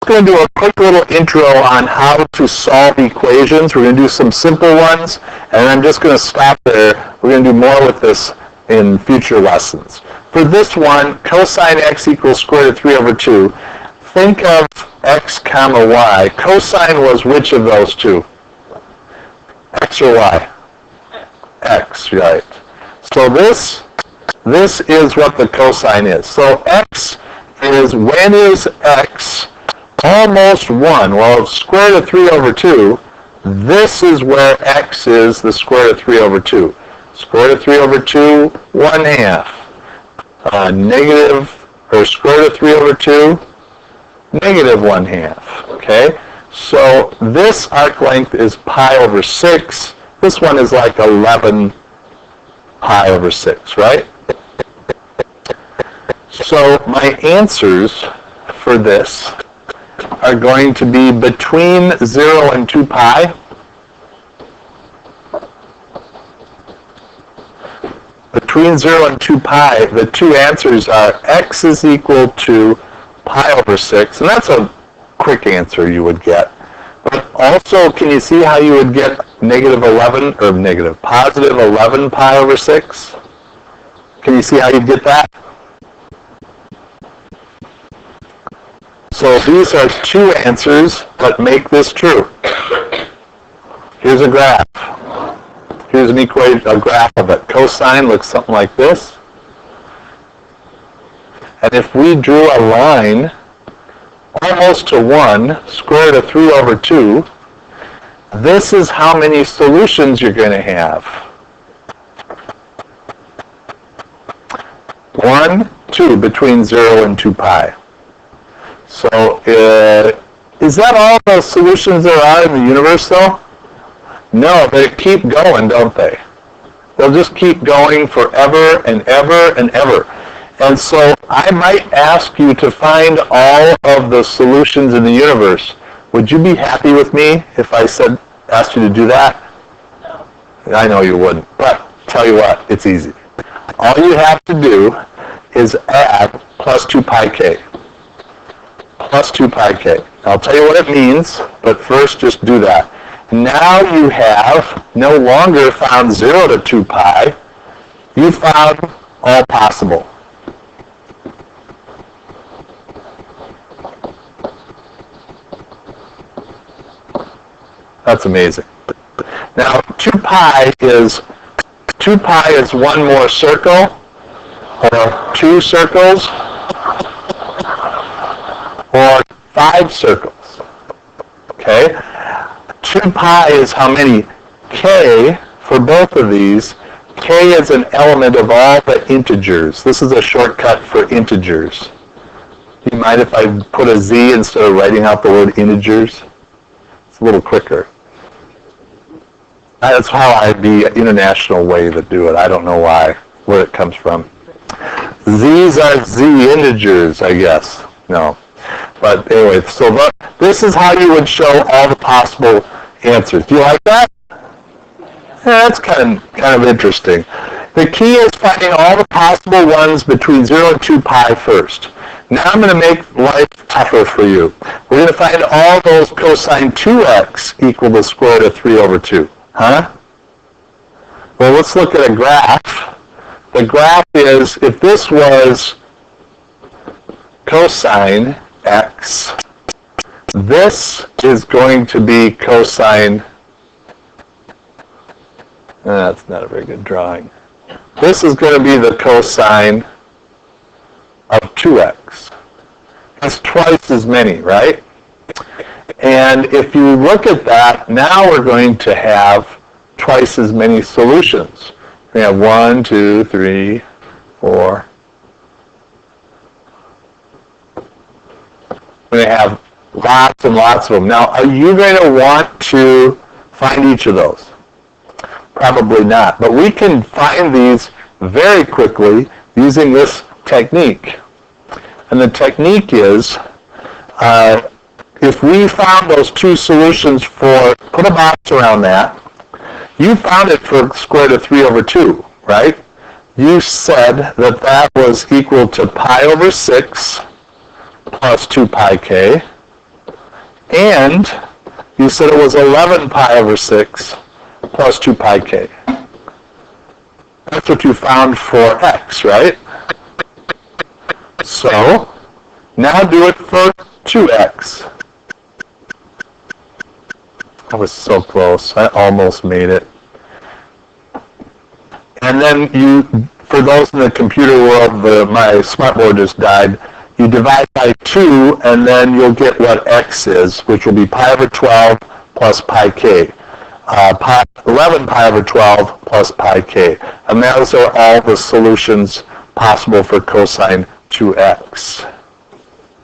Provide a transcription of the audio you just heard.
going to do a quick little intro on how to solve equations. We're going to do some simple ones, and I'm just going to stop there. We're going to do more with this in future lessons. For this one, cosine x equals square root of 3 over 2. Think of x comma y. Cosine was which of those two? X or y? X, right. So this is what the cosine is. So x is, when is x almost 1? Well, square root of 3 over 2, this is where x is the square root of 3 over 2. Square root of 3 over 2, 1/2. Negative, or square root of 3 over 2, negative 1/2. Okay? So this arc length is pi over 6. This one is like 11 pi over 6, right? So my answers for this are going to be between 0 and 2 pi. Between 0 and 2 pi, the two answers are x is equal to pi over 6, and that's a quick answer you would get. But also, can you see how you would get negative 11, or positive 11 pi over 6? Can you see how you'd get that? So these are two answers, but make this true. Here's a graph. Here's an equation, a graph of it. Cosine looks something like this. And if we drew a line almost to 1, square root of 3 over 2, this is how many solutions you're going to have. 1, 2, between 0 and 2 pi. So, is that all the solutions there are in the universe, though? No, they keep going, don't they? They'll just keep going forever and ever and ever. And so I might ask you to find all of the solutions in the universe. Would you be happy with me if I asked you to do that? No. I know you wouldn't, but tell you what, it's easy. All you have to do is add plus 2 pi k. Plus 2 pi k. I'll tell you what it means, but first just do that. Now you have no longer found 0 to 2 pi. You found all possible. That's amazing. Now 2 pi is one more circle, or 2 circles, or 5 circles. Okay? 2 pi is how many? K, for both of these, k is an element of all the integers. This is a shortcut for integers. Do you mind if I put a z instead of writing out the word integers? It's a little quicker. That's how the international way to do it. I don't know where it comes from. Z's are z integers, I guess. No. But anyway, so this is how you would show all the possible answers. Do you like that? Yeah, that's kind of interesting. The key is finding all the possible ones between 0 and 2 pi first. Now I'm going to make life tougher for you. We're going to find all those cosine 2x equal to square root of 3 over 2. Huh? Well, let's look at a graph. The graph is, if this was cosine x, this is going to be cosine, that's not a very good drawing. This is going to be the cosine of 2x. That's twice as many, right? And if you look at that, now we're going to have twice as many solutions. We have 1, 2, 3, 4. We're going to have lots and lots of them. Now, are you going to want to find each of those? Probably not. But we can find these very quickly using this technique. And the technique is, if we found those two solutions for, put a box around that, you found it for square root of 3 over 2, right? You said that that was equal to pi over 6 plus 2 pi k. And you said it was 11 pi over 6 plus 2 pi k. That's what you found for x, right? So now do it for 2x. I was so close. I almost made it. And then you, for those in the computer world, my smartboard just died. You divide by 2, and then you'll get what x is, which will be pi over 12 plus pi k. 11 pi over 12 plus pi k. And those are all the solutions possible for cosine 2x.